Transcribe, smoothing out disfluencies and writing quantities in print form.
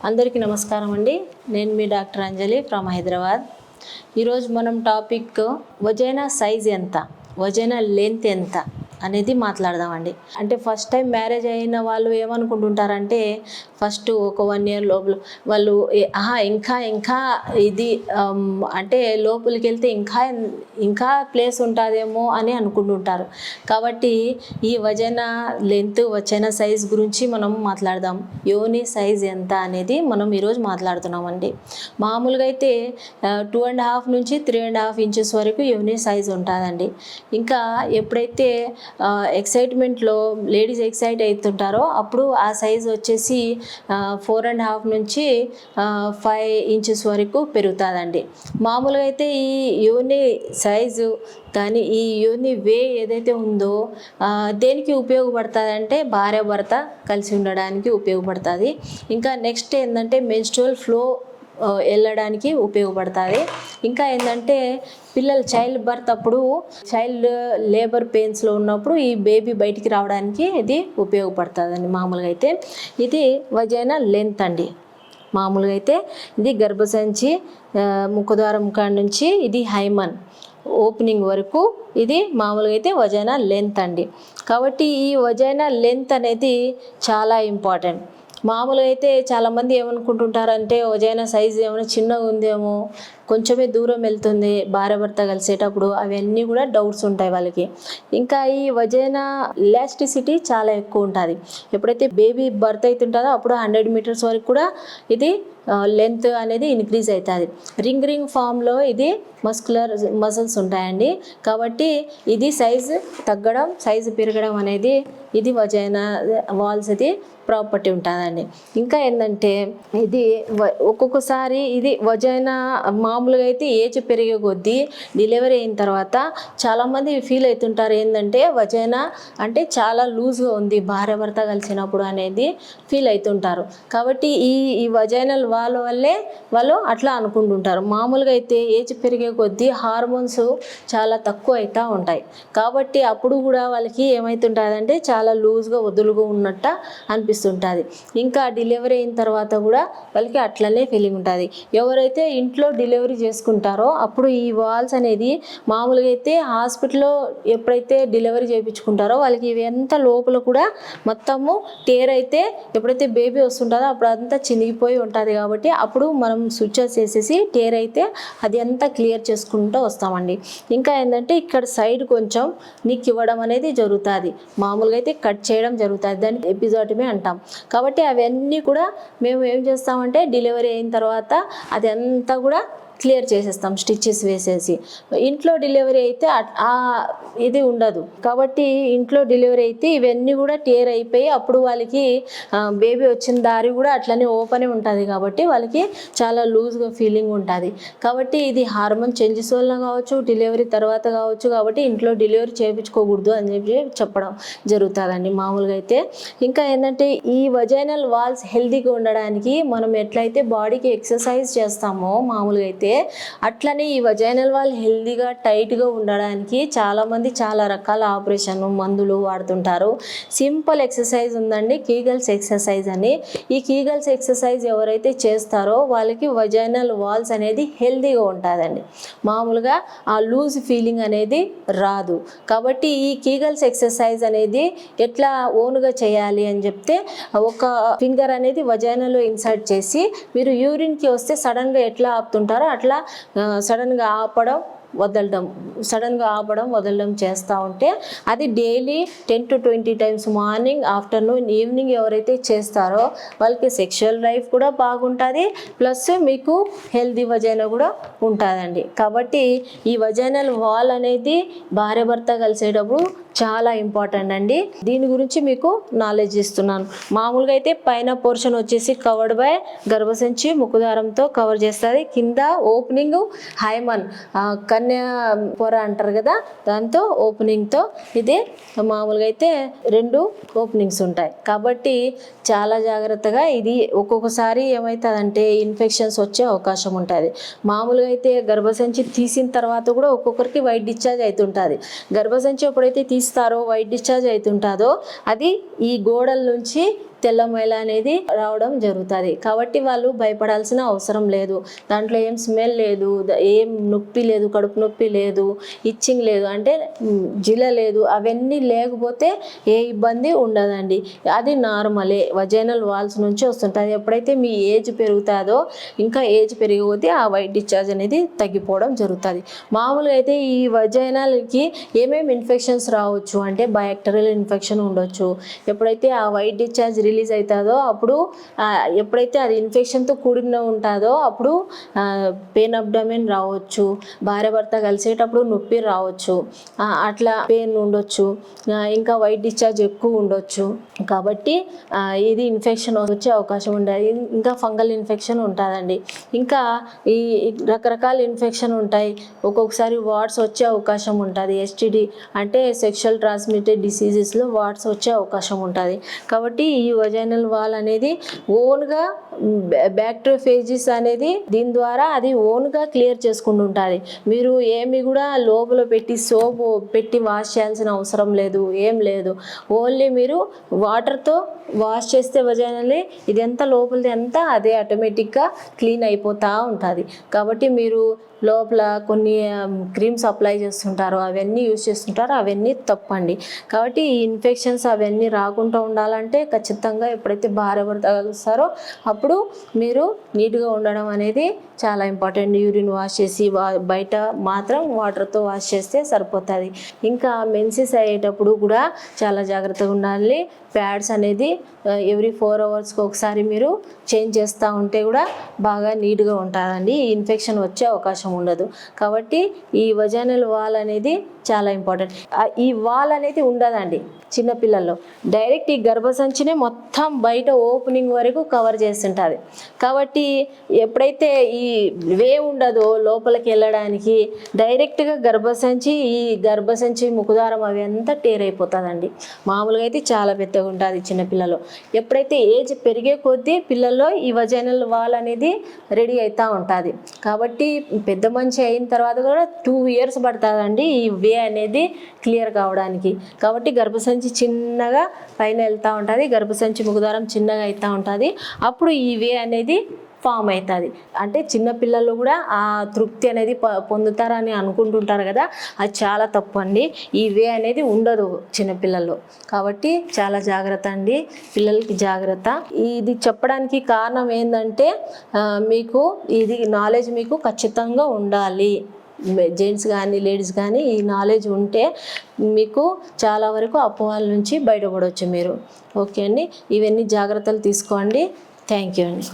అందరికీ నమస్కారం అండి. నేను మీ డాక్టర్ అంజలి ఫ్రమ్ హైదరాబాద్. ఈరోజు మనం టాపిక్ వజైనా సైజ్ ఎంత, వజైనా లెంత్ ఎంత అనేది మాట్లాడదామండి. అంటే ఫస్ట్ టైం మ్యారేజ్ అయిన వాళ్ళు ఏమనుకుంటుంటారంటే ఫస్ట్ ఒక 1 year లోపల వాళ్ళు ఇంకా ఇది అంటే లోపలికి వెళ్తే ఇంకా ప్లేస్ ఉంటుందేమో అని అనుకుంటుంటారు. కాబట్టి ఈ వజైనా లెంత్ వజైనా సైజ్ గురించి మనం మాట్లాడదాం. యోని సైజ్ ఎంత అనేది మనం ఈరోజు మాట్లాడుతున్నామండి. మామూలుగా అయితే 2.5 నుంచి 3.5 inches వరకు యోని సైజ్ ఉంటుందండి. ఇంకా ఎప్పుడైతే ఎక్సైట్మెంట్లో లేడీస్ ఎక్సైట్ అవుతుంటారో అప్పుడు ఆ సైజ్ వచ్చేసి 4.5 నుంచి 5 inches వరకు పెరుగుతుందండి. మామూలుగా అయితే ఈ యోని సైజు కానీ ఈ యోని వే ఏదైతే ఉందో దేనికి ఉపయోగపడుతుంది అంటే భార్య భర్త కలిసి ఉండడానికి ఉపయోగపడుతుంది. ఇంకా నెక్స్ట్ ఏంటంటే మెన్స్ట్రువల్ ఫ్లో వెళ్ళడానికి ఉపయోగపడుతుంది. ఇంకా ఏంటంటే పిల్లలు చైల్డ్ బర్త్ అప్పుడు చైల్డ్ లేబర్ పెయిన్స్లో ఉన్నప్పుడు ఈ బేబీ బయటికి రావడానికి ఇది ఉపయోగపడుతుందండి. మామూలుగా అయితే ఇది వజైనా లెంత్ అండి. మామూలుగా అయితే ఇది గర్భసంచి ముఖద్వారం కాడ నుంచి ఇది హైమన్ ఓపెనింగ్ వరకు ఇది మామూలుగా అయితే వజైనా లెంత్ అండి. కాబట్టి ఈ వజైనా లెంత్ అనేది చాలా ఇంపార్టెంట్. మామూలుగా అయితే చాలామంది ఏమనుకుంటుంటారంటే వజైనా సైజ్ ఏమైనా చిన్నగా ఉందేమో, కొంచెమే దూరం వెళ్తుంది భార్య భర్త కలిసేటప్పుడు, అవన్నీ కూడా డౌట్స్ ఉంటాయి వాళ్ళకి. ఇంకా ఈ వజైనా ఎలాస్టిసిటీ చాలా ఎక్కువ ఉంటుంది. ఎప్పుడైతే బేబీ బర్త్ అవుతుంటుందో అప్పుడు 100 meters వరకు కూడా ఇది లెంత్ అనేది ఇంక్రీజ్ అవుతుంది. రింగ్ ఫామ్లో ఇది మసిల్స్ ఉంటాయండి. కాబట్టి ఇది సైజు తగ్గడం సైజు పెరగడం అనేది ఇది వజైనా వాల్స్ ఇది ప్రాపర్టీ ఉంటుందండి. ఇంకా ఏంటంటే ఇది ఒక్కొక్కసారి ఇది వజైనా మామూలుగా అయితే ఏజ్ పెరిగే కొద్దీ డెలివరీ అయిన తర్వాత చాలామంది ఫీల్ అవుతుంటారు ఏంటంటే వజైనా అంటే చాలా లూజ్గా ఉంది భార్య భర్త కలిసినప్పుడు అనేది ఫీల్ అవుతుంటారు. కాబట్టి ఈ వజైనల్ వాళ్ళ వల్లే వాళ్ళు అట్లా అనుకుంటుంటారు. మామూలుగా అయితే ఏజ్ పెరిగే కొద్దీ హార్మోన్స్ చాలా తక్కువ అవుతూ ఉంటాయి. కాబట్టి అప్పుడు కూడా వాళ్ళకి ఏమవుతుంటుందంటే చాలా లూజ్గా వదులుగా ఉన్నట్టు అనిపిస్తుంటుంది. ఇంకా డెలివరీ అయిన తర్వాత కూడా వాళ్ళకి అట్లనే ఫీలింగ్ ఉంటుంది. ఎవరైతే ఇంట్లో డెలివరీ చేసుకుంటారో అప్పుడు ఈ వాల్స్ అనేది మామూలుగా అయితే హాస్పిటల్లో ఎప్పుడైతే డెలివరీ చేయించుకుంటారో వాళ్ళకి ఇవి ఎంత లోపల కూడా మొత్తము టేర్ అయితే ఎప్పుడైతే బేబీ వస్తుంటుందో అప్పుడు అంతా చినిగిపోయి ఉంటుంది. కాబట్టి అప్పుడు మనం స్విచెస్ వేసేసి టేర్ అయితే అది అంతా క్లియర్ చేసుకుంటూ వస్తామండి. ఇంకా ఏంటంటే ఇక్కడ సైడ్ కొంచెం నిక్ ఇవ్వడం అనేది జరుగుతుంది. మామూలుగా అయితే కట్ చేయడం జరుగుతుంది, దాన్ని ఎపిజోటమీ అంటాం. కాబట్టి అవన్నీ కూడా మేము ఏం చేస్తామంటే డెలివరీ అయిన తర్వాత అది అంతా కూడా క్లియర్ చేసేస్తాం స్టిచెస్ వేసేసి. ఇంట్లో డెలివరీ అయితే ఇది ఉండదు. కాబట్టి ఇంట్లో డెలివరీ అయితే ఇవన్నీ కూడా టేర్ అయిపోయి అప్పుడు వాళ్ళకి బేబీ వచ్చిన దారి కూడా అట్లనే ఓపెన్ ఉంటుంది. కాబట్టి వాళ్ళకి చాలా లూజ్గా ఫీలింగ్ ఉంటుంది. కాబట్టి ఇది హార్మోన్ చేంజెస్ వల్ల కావచ్చు, డెలివరీ తర్వాత కావచ్చు. కాబట్టి ఇంట్లో డెలివరీ చేయించుకోకూడదు అని చెప్పడం జరుగుతుందండి మామూలుగా అయితే. ఇంకా ఏంటంటే ఈ వజైనల్ వాల్స్ హెల్తీగా ఉండడానికి మనం ఎట్లయితే బాడీకి ఎక్సర్సైజ్ చేస్తామో మామూలుగా అయితే అట్లనే ఈ వజైనల్ వాల్ హెల్తీగా టైట్గా ఉండడానికి చాలామంది చాలా రకాల ఆపరేషన్ మందులు వాడుతుంటారు. సింపుల్ ఎక్సర్సైజ్ ఉందండి, కీగల్స్ ఎక్సర్సైజ్ అని. ఈ కీగల్స్ ఎక్సర్సైజ్ ఎవరైతే చేస్తారో వాళ్ళకి వజైనల్ వాల్స్ అనేది హెల్తీగా ఉంటుందండి. మామూలుగా ఆ లూజ్ ఫీలింగ్ అనేది రాదు. కాబట్టి ఈ కీగల్స్ ఎక్సర్సైజ్ అనేది ఎట్లా ఓన్గా చేయాలి అని చెప్తే ఒక ఫింగర్ అనేది వజైనాలో ఇన్సర్ట్ చేసి మీరు యూరిన్కి వస్తే సడన్గా ఎట్లా ఆపుతుంటారో అట్లా సడన్గా వదలడం చేస్తూ ఉంటే అది daily 10 to 20 times morning, afternoon, evening ఎవరైతే చేస్తారో వాళ్ళకి సెక్షువల్ లైఫ్ కూడా బాగుంటుంది. ప్లస్ మీకు హెల్తీ వజైనా కూడా ఉంటుందండి. కాబట్టి ఈ వజైనల్ వాల్ అనేది భార్య భర్త కలిసేటప్పుడు చాలా ఇంపార్టెంట్ అండి. దీని గురించి మీకు నాలెడ్జ్ ఇస్తున్నాను. మామూలుగా అయితే పైన పోర్షన్ వచ్చేసి కవర్డ్ బై గర్భసంచి ముఖద్వారంతో కవర్ చేస్తుంది. కింద ఓపెనింగ్ హైమన్ కన్యా పొర అంటారు కదా, దాంతో ఓపెనింగ్తో ఇది మామూలుగా అయితే 2 ఓపెనింగ్స్ ఉంటాయి. కాబట్టి చాలా జాగ్రత్తగా ఇది ఒక్కొక్కసారి ఏమవుతుందంటే ఇన్ఫెక్షన్స్ వచ్చే అవకాశం ఉంటుంది. మామూలుగా అయితే గర్భసంచి తీసిన తర్వాత కూడా ఒక్కొక్కరికి వైట్ డిశ్చార్జ్ అవుతుంటుంది. గర్భసంచి ఎప్పుడైతే తీస్తారో వైట్ డిశ్చార్జ్ అవుతుంటుందో అది ఈ గోడల నుంచి తెల్ల మైల అనేది రావడం జరుగుతుంది. కాబట్టి వాళ్ళు భయపడాల్సిన అవసరం లేదు. దాంట్లో ఏం స్మెల్ లేదు, ఏం నొప్పి లేదు, కడుపు నొప్పి లేదు, ఇచ్చింగ్ లేదు, అంటే జిల లేదు, అవన్నీ లేకపోతే ఏ ఇబ్బంది ఉండదండి. అది నార్మలే, వజైనల్ వాల్స్ నుంచి వస్తుంటుంది. ఎప్పుడైతే మీ ఏజ్ పెరుగుతుందో, ఇంకా ఏజ్ పెరిగిపోతే ఆ వైట్ డిశ్చార్జ్ అనేది తగ్గిపోవడం జరుగుతుంది. మామూలుగా అయితే ఈ వజైనల్కి ఏమేమి ఇన్ఫెక్షన్స్ రావచ్చు అంటే బ్యాక్టీరియల్ ఇన్ఫెక్షన్ ఉండొచ్చు. ఎప్పుడైతే ఆ వైట్ డిశ్చార్జ్ రిలీజ్ అవుతుందో అప్పుడు ఎప్పుడైతే అది ఇన్ఫెక్షన్తో కూడిన ఉంటుందో అప్పుడు పెయిన్ అబ్డమెన్ రావచ్చు, భార్య భర్త కలిసేటప్పుడు నొప్పి రావచ్చు, అట్లా పెయిన్ ఉండొచ్చు, ఇంకా వైట్ డిశ్చార్జ్ ఎక్కువ ఉండొచ్చు. కాబట్టి ఇది ఇన్ఫెక్షన్ వచ్చే అవకాశం ఉండదు. ఇంకా ఫంగల్ ఇన్ఫెక్షన్ ఉంటుందండి. ఇంకా ఈ రకరకాల ఇన్ఫెక్షన్ ఉంటాయి. ఒక్కొక్కసారి వార్డ్స్ వచ్చే అవకాశం ఉంటుంది. ఎస్టిడి అంటే సెక్షువల్ ట్రాన్స్మిటెడ్ డిసీజెస్లో వార్డ్స్ వచ్చే అవకాశం ఉంటుంది. కాబట్టి ఈ వజైనల్ వాల్ అనేది ఓన్గా బ్యాక్టీరియోఫేజిస్ అనేది దీని ద్వారా అది ఓన్గా క్లియర్ చేసుకుంటూ ఉంటుంది. మీరు ఏమి కూడా లోపల పెట్టి సోప్ పెట్టి వాష్ చేయాల్సిన అవసరం లేదు, ఏం లేదు. ఓన్లీ మీరు వాటర్తో వాష్ చేస్తే వజైనల్లీ ఇది ఎంత లోపలిది అంతా అదే ఆటోమేటిక్గా క్లీన్ అయిపోతూ ఉంటుంది. కాబట్టి మీరు లోపల కొన్ని క్రీమ్స్ అప్లై చేస్తుంటారు, అవన్నీ యూజ్ చేస్తుంటారు, అవన్నీ తప్పండి. కాబట్టి ఈ ఇన్ఫెక్షన్స్ అవన్నీ రాకుండా ఉండాలంటే ఖచ్చితంగా ఎప్పుడైతే భార్య భర్త కలుస్తారో అప్పుడు మీరు నీట్గా ఉండడం అనేది చాలా ఇంపార్టెంట్. యూరిన్ వాష్ చేసి బయట మాత్రం వాటర్తో వాష్ చేస్తే సరిపోతుంది. ఇంకా మెన్సెస్ అయ్యేటప్పుడు కూడా చాలా జాగ్రత్తగా ఉండాలి. ప్యాడ్స్ అనేది ఎవ్రీ 4 అవర్స్కి ఒకసారి మీరు చేంజ్ చేస్తూ ఉంటే కూడా బాగా నీట్గా ఉంటుందండి. ఈ ఇన్ఫెక్షన్ వచ్చే అవకాశం ఉండదు. కాబట్టి ఈ వజైనల్ వాల్ అనేది చాలా ఇంపార్టెంట్. ఈ వాల్ అనేది ఉండదండి చిన్నపిల్లల్లో. డైరెక్ట్ ఈ గర్భసంచినే మొత్తం బయట ఓపెనింగ్ వరకు కవర్ చేస్తుంటుంది. కాబట్టి ఎప్పుడైతే ఈ వే ఉండదో లోపలికి వెళ్ళడానికి, డైరెక్ట్గా ఈ గర్భసంచి ముఖద్వారం అవి అంతా టేర్ అయిపోతుందండి. మామూలుగా అయితే చాలా పెద్దగా ఉంటుంది చిన్నపిల్లలు. ఎప్పుడైతే ఏజ్ పెరిగే కొద్దీ పిల్లల్లో ఈ వజైనల్ వాల్ అనేది రెడీ అవుతూ ఉంటుంది. కాబట్టి పెద్ద మనిషి అయిన తర్వాత కూడా 2 years పడుతుందండి ఈ వే అనేది క్లియర్ కావడానికి. కాబట్టి గర్భసంచి చిన్నగా పైన వెళ్తూ ఉంటుంది, గర్భసంచి ముఖద్వారం చిన్నగా అవుతూ ఉంటుంది. అప్పుడు ఈ వే అనేది ఫామ్ అవుతుంది. అంటే చిన్నపిల్లలు కూడా ఆ తృప్తి అనేది పొందుతారని అనుకుంటుంటారు కదా, అది చాలా తప్పు అండి. ఈ వే అనేది ఉండదు చిన్నపిల్లల్లో. కాబట్టి చాలా జాగ్రత్త అండి, పిల్లలకి జాగ్రత్త. ఇది చెప్పడానికి కారణం ఏంటంటే మీకు ఇది నాలెడ్జ్ మీకు ఖచ్చితంగా ఉండాలి. జెంట్స్ కానీ లేడీస్ కానీ ఈ నాలెడ్జ్ ఉంటే మీకు చాలా వరకు అపోహల నుంచి బయటపడవచ్చు మీరు. ఓకే అండి, ఇవన్నీ జాగ్రత్తలు తీసుకోండి. థ్యాంక్ యూ అండి.